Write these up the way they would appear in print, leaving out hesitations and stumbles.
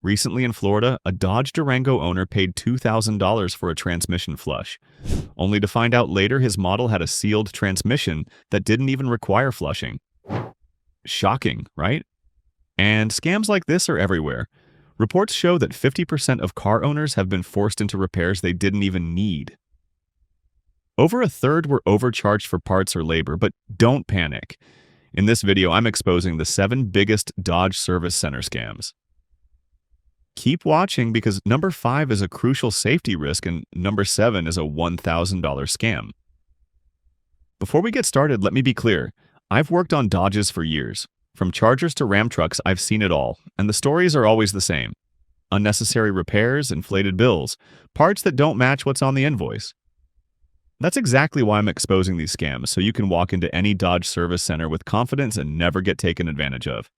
Recently in Florida, a Dodge Durango owner paid $2,000 for a transmission flush, only to find out later his model had a sealed transmission that didn't even require flushing. Shocking, right? And scams like this are everywhere. Reports show that 50% of car owners have been forced into repairs they didn't even need. Over a third were overcharged for parts or labor, but don't panic. In this video, I'm exposing the 7 biggest Dodge Service Center scams. Keep watching because number 5 is a crucial safety risk and number 7 is a $1,000 scam. Before we get started, let me be clear. I've worked on Dodges for years. From Chargers to Ram trucks, I've seen it all, and the stories are always the same. Unnecessary repairs, inflated bills, parts that don't match what's on the invoice. That's exactly why I'm exposing these scams, so you can walk into any Dodge service center with confidence and never get taken advantage of.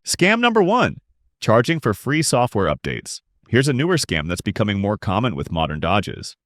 Scam number 1. Charging for free software updates. Here's a newer scam that's becoming more common with modern Dodges.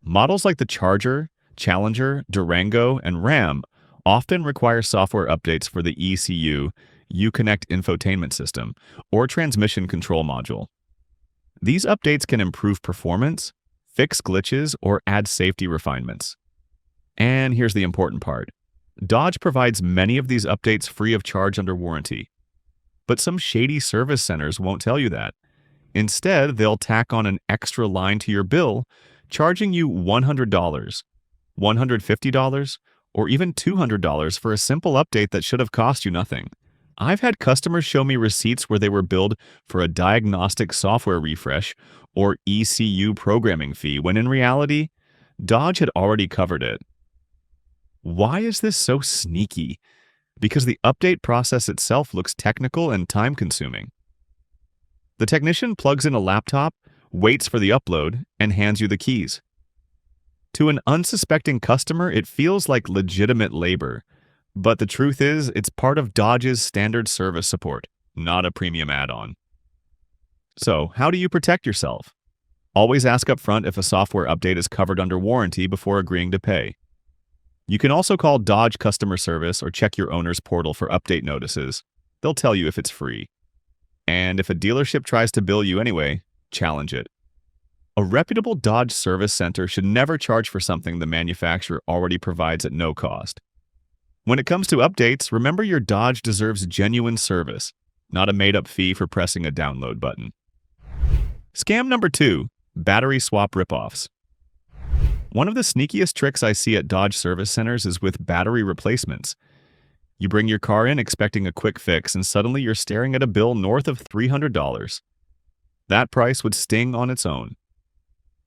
Models like the Charger, Challenger, Durango, and Ram often require software updates for the ECU, Uconnect infotainment system, or transmission control module. These updates can improve performance, fix glitches, or add safety refinements. And here's the important part. Dodge provides many of these updates free of charge under warranty. But some shady service centers won't tell you that. Instead, they'll tack on an extra line to your bill, charging you $100, $150, or even $200 for a simple update that should have cost you nothing. I've had customers show me receipts where they were billed for a diagnostic software refresh or ECU programming fee, when in reality, Dodge had already covered it. Why is this so sneaky? Because the update process itself looks technical and time-consuming. The technician plugs in a laptop, waits for the upload, and hands you the keys. To an unsuspecting customer, it feels like legitimate labor. But the truth is, it's part of Dodge's standard service support, not a premium add-on. So, how do you protect yourself? Always ask up front if a software update is covered under warranty before agreeing to pay. You can also call Dodge customer service or check your owner's portal for update notices. They'll tell you if it's free. And if a dealership tries to bill you anyway, challenge it. A reputable Dodge service center should never charge for something the manufacturer already provides at no cost. When it comes to updates, remember your Dodge deserves genuine service, not a made-up fee for pressing a download button. Scam number 2, battery swap ripoffs. One of the sneakiest tricks I see at Dodge service centers is with battery replacements. You bring your car in expecting a quick fix, and suddenly you're staring at a bill north of $300. That price would sting on its own.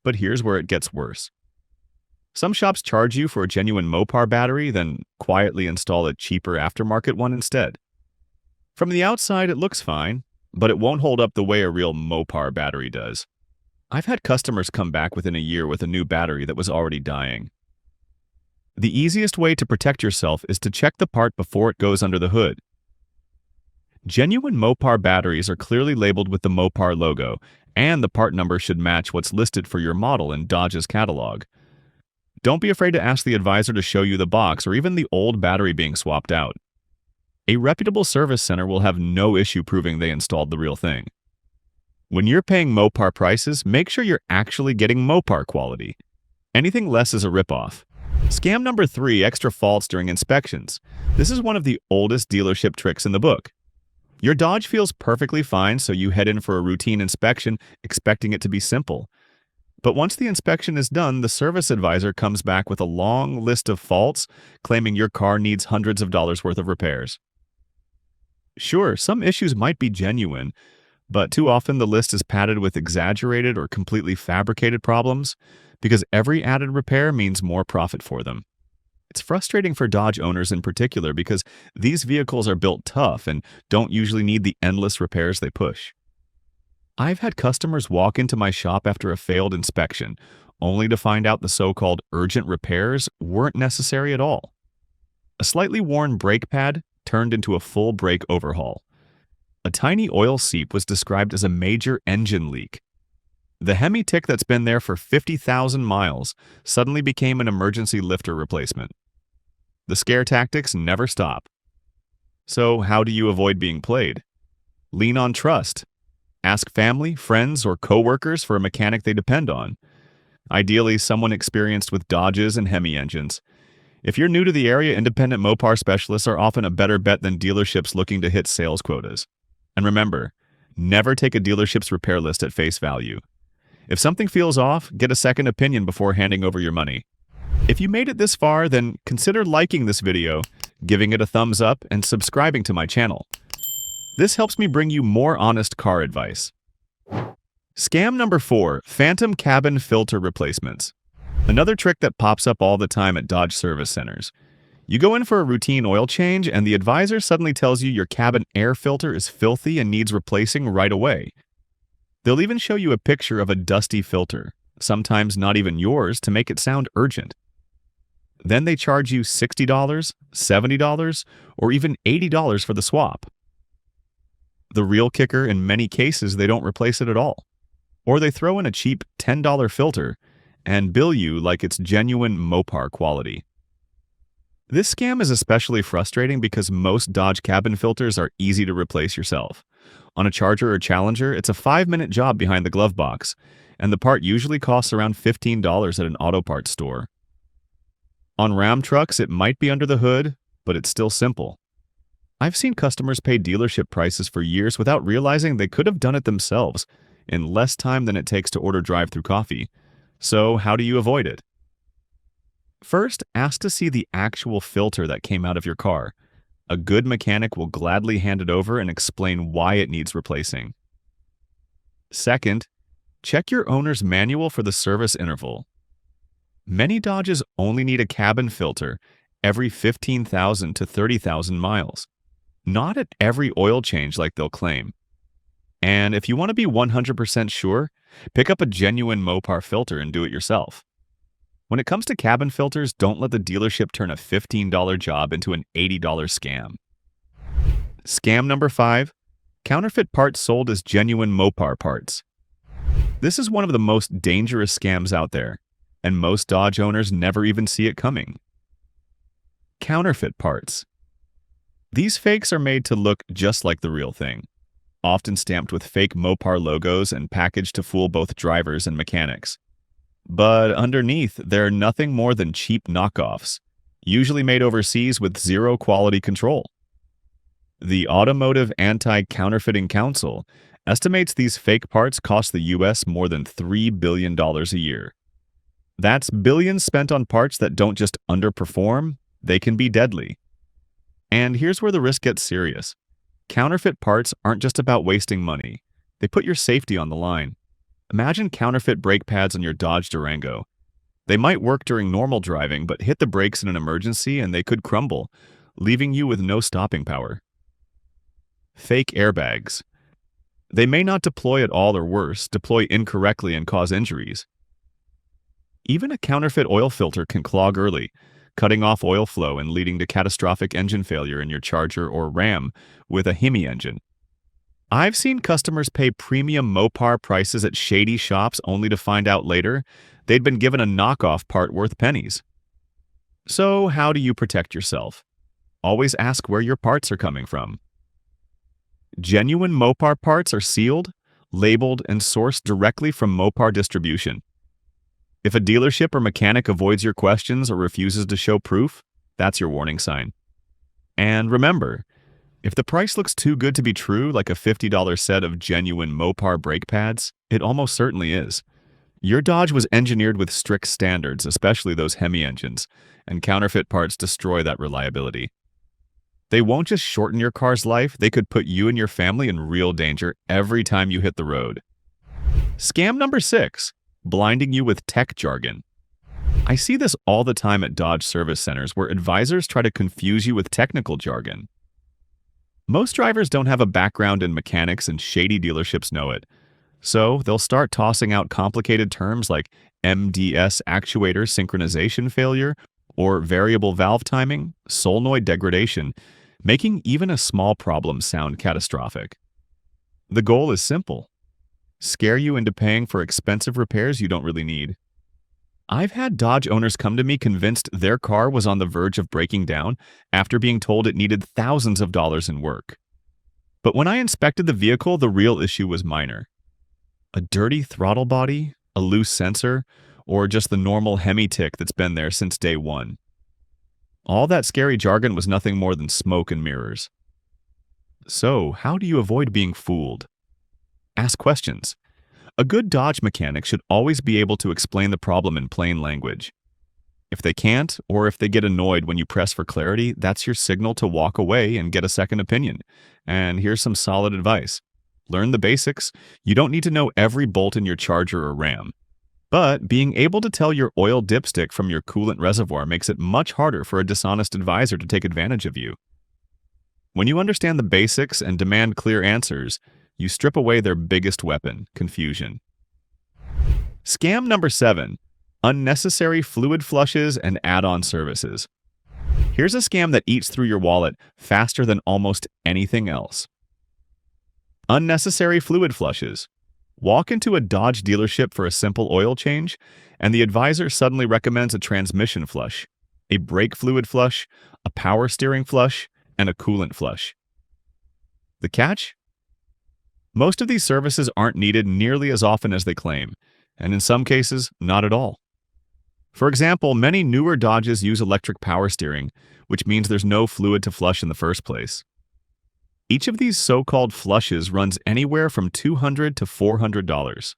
But here's where it gets worse. Some shops charge you for a genuine Mopar battery, then quietly install a cheaper aftermarket one instead. From the outside, it looks fine, but it won't hold up the way a real Mopar battery does. I've had customers come back within a year with a new battery that was already dying. The easiest way to protect yourself is to check the part before it goes under the hood. Genuine Mopar batteries are clearly labeled with the Mopar logo, and the part number should match what's listed for your model in Dodge's catalog. Don't be afraid to ask the advisor to show you the box or even the old battery being swapped out. A reputable service center will have no issue proving they installed the real thing. When you're paying Mopar prices, make sure you're actually getting Mopar quality. Anything less is a ripoff. Scam number 3, extra faults during inspections. This is one of the oldest dealership tricks in the book. Your Dodge feels perfectly fine, so you head in for a routine inspection, expecting it to be simple. But once the inspection is done, the service advisor comes back with a long list of faults, claiming your car needs hundreds of dollars worth of repairs. Sure, some issues might be genuine, but too often the list is padded with exaggerated or completely fabricated problems, because every added repair means more profit for them. It's frustrating for Dodge owners in particular because these vehicles are built tough and don't usually need the endless repairs they push. I've had customers walk into my shop after a failed inspection, only to find out the so-called urgent repairs weren't necessary at all. A slightly worn brake pad turned into a full brake overhaul. A tiny oil seep was described as a major engine leak. The Hemi tick that's been there for 50,000 miles suddenly became an emergency lifter replacement. The scare tactics never stop. So how do you avoid being played? Lean on trust. Ask family, friends, or coworkers for a mechanic they depend on. Ideally, someone experienced with Dodges and Hemi engines. If you're new to the area, independent Mopar specialists are often a better bet than dealerships looking to hit sales quotas. And remember, never take a dealership's repair list at face value. If something feels off, get a second opinion before handing over your money. If you made it this far, then consider liking this video, giving it a thumbs up, and subscribing to my channel. This helps me bring you more honest car advice. Scam number 4, phantom cabin filter replacements. Another trick that pops up all the time at Dodge service centers. You go in for a routine oil change and the advisor suddenly tells you your cabin air filter is filthy and needs replacing right away. They'll even show you a picture of a dusty filter, sometimes not even yours, to make it sound urgent. Then they charge you $60, $70, or even $80 for the swap. The real kicker, in many cases, they don't replace it at all. Or they throw in a cheap $10 filter and bill you like it's genuine Mopar quality. This scam is especially frustrating because most Dodge cabin filters are easy to replace yourself. On a Charger or Challenger, it's a 5-minute job behind the glove box, and the part usually costs around $15 at an auto parts store. On Ram trucks, it might be under the hood, but it's still simple. I've seen customers pay dealership prices for years without realizing they could have done it themselves in less time than it takes to order drive-thru coffee. So how do you avoid it? First, ask to see the actual filter that came out of your car. A good mechanic will gladly hand it over and explain why it needs replacing. Second, check your owner's manual for the service interval. Many Dodges only need a cabin filter every 15,000 to 30,000 miles. Not at every oil change like they'll claim. And if you want to be 100% sure, pick up a genuine Mopar filter and do it yourself. When it comes to cabin filters, don't let the dealership turn a $15 job into an $80 scam. Scam number 5, counterfeit parts sold as genuine Mopar parts. This is one of the most dangerous scams out there, and most Dodge owners never even see it coming. Counterfeit parts. These fakes are made to look just like the real thing, often stamped with fake Mopar logos and packaged to fool both drivers and mechanics. But underneath, they're nothing more than cheap knockoffs, usually made overseas with zero quality control. The Automotive Anti-Counterfeiting Council estimates these fake parts cost the U.S. more than $3 billion a year. That's billions spent on parts that don't just underperform, they can be deadly. And here's where the risk gets serious. Counterfeit parts aren't just about wasting money. They put your safety on the line. Imagine counterfeit brake pads on your Dodge Durango. They might work during normal driving, but hit the brakes in an emergency and they could crumble, leaving you with no stopping power. Fake airbags. They may not deploy at all, or worse, deploy incorrectly and cause injuries. Even a counterfeit oil filter can clog early, cutting off oil flow and leading to catastrophic engine failure in your Charger or Ram with a Hemi engine. I've seen customers pay premium Mopar prices at shady shops only to find out later they'd been given a knockoff part worth pennies. So how do you protect yourself? Always ask where your parts are coming from. Genuine Mopar parts are sealed, labeled, and sourced directly from Mopar distribution. If a dealership or mechanic avoids your questions or refuses to show proof, that's your warning sign. And remember, if the price looks too good to be true, like a $50 set of genuine Mopar brake pads, it almost certainly is. Your Dodge was engineered with strict standards, especially those Hemi engines, and counterfeit parts destroy that reliability. They won't just shorten your car's life, they could put you and your family in real danger every time you hit the road. Scam number 6, blinding you with tech jargon. I see this all the time at Dodge service centers where advisors try to confuse you with technical jargon. Most drivers don't have a background in mechanics, and shady dealerships know it. So they'll start tossing out complicated terms like MDS actuator synchronization failure or variable valve timing, solenoid degradation, making even a small problem sound catastrophic. The goal is simple: scare you into paying for expensive repairs you don't really need. I've had Dodge owners come to me convinced their car was on the verge of breaking down after being told it needed thousands of dollars in work. But when I inspected the vehicle, the real issue was minor. A dirty throttle body, a loose sensor, or just the normal Hemi tick that's been there since day one. All that scary jargon was nothing more than smoke and mirrors. So, how do you avoid being fooled? Ask questions. A good Dodge mechanic should always be able to explain the problem in plain language. If they can't, or if they get annoyed when you press for clarity, that's your signal to walk away and get a second opinion. And here's some solid advice. Learn the basics. You don't need to know every bolt in your charger or RAM. But being able to tell your oil dipstick from your coolant reservoir makes it much harder for a dishonest advisor to take advantage of you. When you understand the basics and demand clear answers, you strip away their biggest weapon, confusion. Scam number 7. Unnecessary fluid flushes and add-on services. Here's a scam that eats through your wallet faster than almost anything else. Unnecessary fluid flushes. Walk into a Dodge dealership for a simple oil change, and the advisor suddenly recommends a transmission flush, a brake fluid flush, a power steering flush, and a coolant flush. The catch? Most of these services aren't needed nearly as often as they claim, and in some cases, not at all. For example, many newer Dodges use electric power steering, which means there's no fluid to flush in the first place. Each of these so-called flushes runs anywhere from $200 to $400.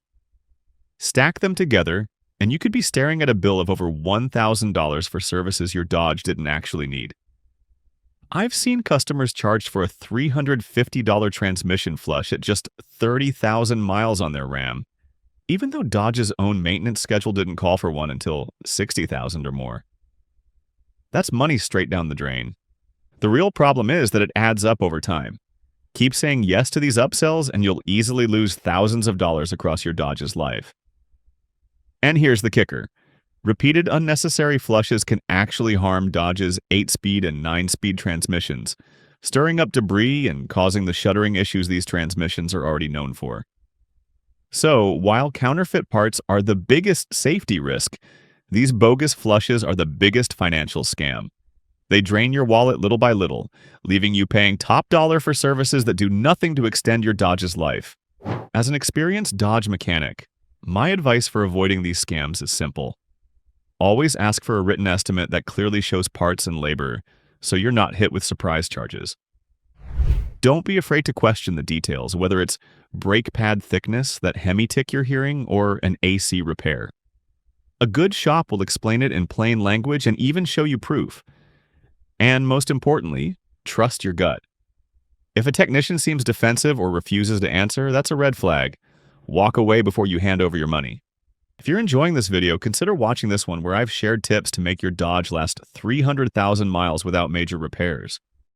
Stack them together, and you could be staring at a bill of over $1,000 for services your Dodge didn't actually need. I've seen customers charged for a $350 transmission flush at just 30,000 miles on their Ram, even though Dodge's own maintenance schedule didn't call for one until 60,000 or more. That's money straight down the drain. The real problem is that it adds up over time. Keep saying yes to these upsells and you'll easily lose thousands of dollars across your Dodge's life. And here's the kicker. Repeated unnecessary flushes can actually harm Dodge's 8-speed and 9-speed transmissions, stirring up debris and causing the shuddering issues these transmissions are already known for. So, while counterfeit parts are the biggest safety risk, these bogus flushes are the biggest financial scam. They drain your wallet little by little, leaving you paying top dollar for services that do nothing to extend your Dodge's life. As an experienced Dodge mechanic, my advice for avoiding these scams is simple. Always ask for a written estimate that clearly shows parts and labor, so you're not hit with surprise charges. Don't be afraid to question the details, whether it's brake pad thickness, that Hemi tick you're hearing, or an AC repair. A good shop will explain it in plain language and even show you proof. And most importantly, trust your gut. If a technician seems defensive or refuses to answer, that's a red flag. Walk away before you hand over your money. If you're enjoying this video, consider watching this one where I've shared tips to make your Dodge last 300,000 miles without major repairs.